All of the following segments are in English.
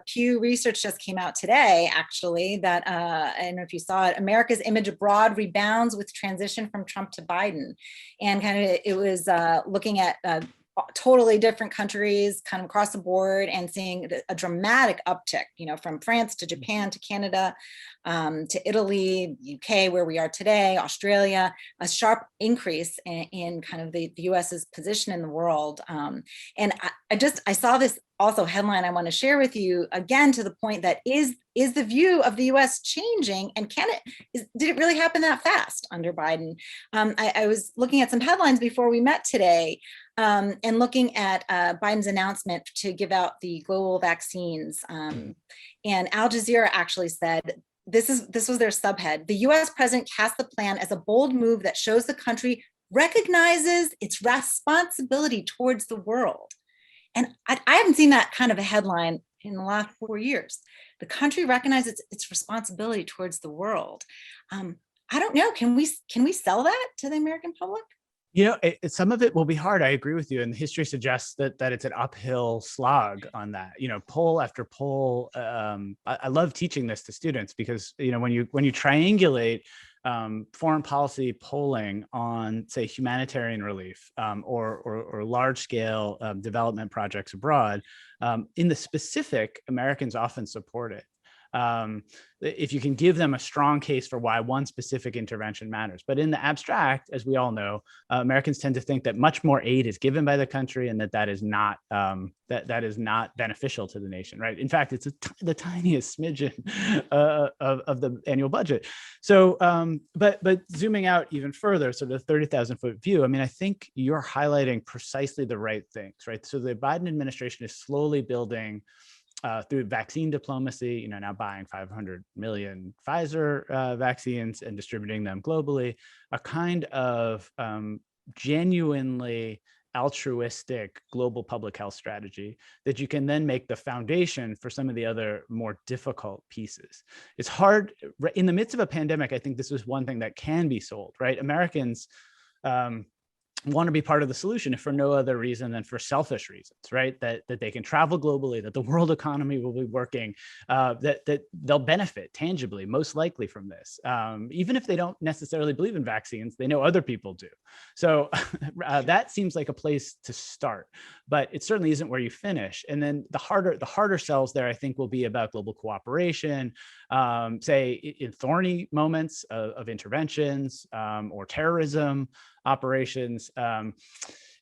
Pew Research just came out today, actually, that I don't know if you saw it, America's image abroad rebounds with transition from Trump to Biden. And kind of it was looking at totally different countries kind of across the board and seeing a dramatic uptick, from France to Japan to Canada, to Italy, UK, where we are today, Australia, a sharp increase in kind of the US's position in the world. And I saw this also headline I want to share with you, again, to the point that is the view of the US changing, and did it really happen that fast under Biden? I was looking at some headlines before we met today, and looking at Biden's announcement to give out the global vaccines. And Al Jazeera actually said, this was their subhead: the US president cast the plan as a bold move that shows the country recognizes its responsibility towards the world. And I haven't seen that kind of a headline in the last 4 years. The country recognizes its responsibility towards the world. I don't know, can we sell that to the American public? Some of it will be hard. I agree with you. And history suggests that it's an uphill slog on that, poll after poll. I love teaching this to students because, when you triangulate foreign policy polling on, say, humanitarian relief or large scale development projects abroad, in the specific, Americans often support it. If you can give them a strong case for why one specific intervention matters. But in the abstract, as we all know, Americans tend to think that much more aid is given by the country and that is not that is not beneficial to the nation, right? In fact, it's the tiniest smidgen of the annual budget. So, but zooming out even further, sort of the 30,000-foot view, I think you're highlighting precisely the right things, right? So the Biden administration is slowly building through vaccine diplomacy, now buying 500 million Pfizer vaccines and distributing them globally, a kind of genuinely altruistic global public health strategy that you can then make the foundation for some of the other more difficult pieces. It's hard in the midst of a pandemic. I think this is one thing that can be sold, right? Americans want to be part of the solution, if for no other reason than for selfish reasons, right? That they can travel globally, that the world economy will be working, that they'll benefit tangibly, most likely from this. Even if they don't necessarily believe in vaccines, they know other people do. So that seems like a place to start, but it certainly isn't where you finish. And then the harder sells there, I think, will be about global cooperation, say in thorny moments of interventions or terrorism operations,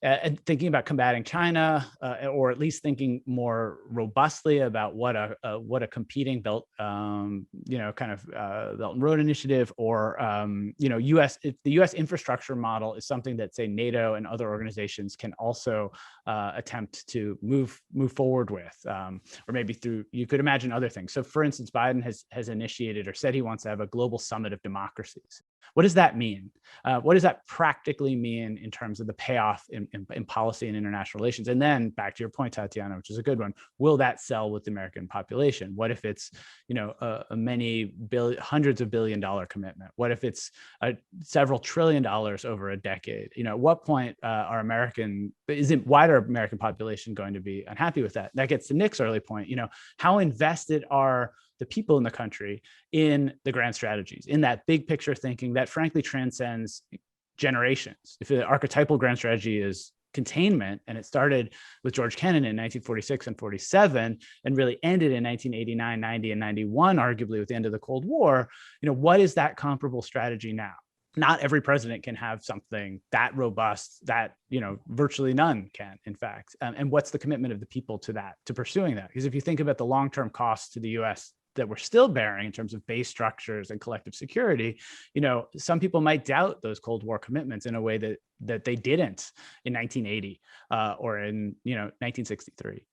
and thinking about combating China, or at least thinking more robustly about what a competing Belt, Belt and Road Initiative, or if the U.S. infrastructure model is something that, say, NATO and other organizations can also attempt to move forward with, or maybe through, you could imagine other things. So, for instance, Biden has initiated or said he wants to have a global summit of democracies. What does that mean? What does that practically mean in terms of the payoff in policy and international relations? And then back to your point, Tatiana, which is a good one, will that sell with the American population? What if it's, hundreds of billion-dollar commitment? What if it's several trillion dollars over a decade? At what point isn't wider American population going to be unhappy with that? That gets to Nick's early point. How invested are the people in the country in the grand strategies, in that big picture thinking that frankly transcends generations? If the archetypal grand strategy is containment, and it started with George Kennan in 1946 and 47 and really ended in 1989, 90, and 91, arguably with the end of the Cold War, what is that comparable strategy now? Not every president can have something that robust, that virtually none can, in fact. And what's the commitment of the people to that, to pursuing that? Because if you think about the long-term costs to the U.S. that we're still bearing in terms of base structures and collective security, some people might doubt those Cold War commitments in a way that they didn't in 1980 or in 1963.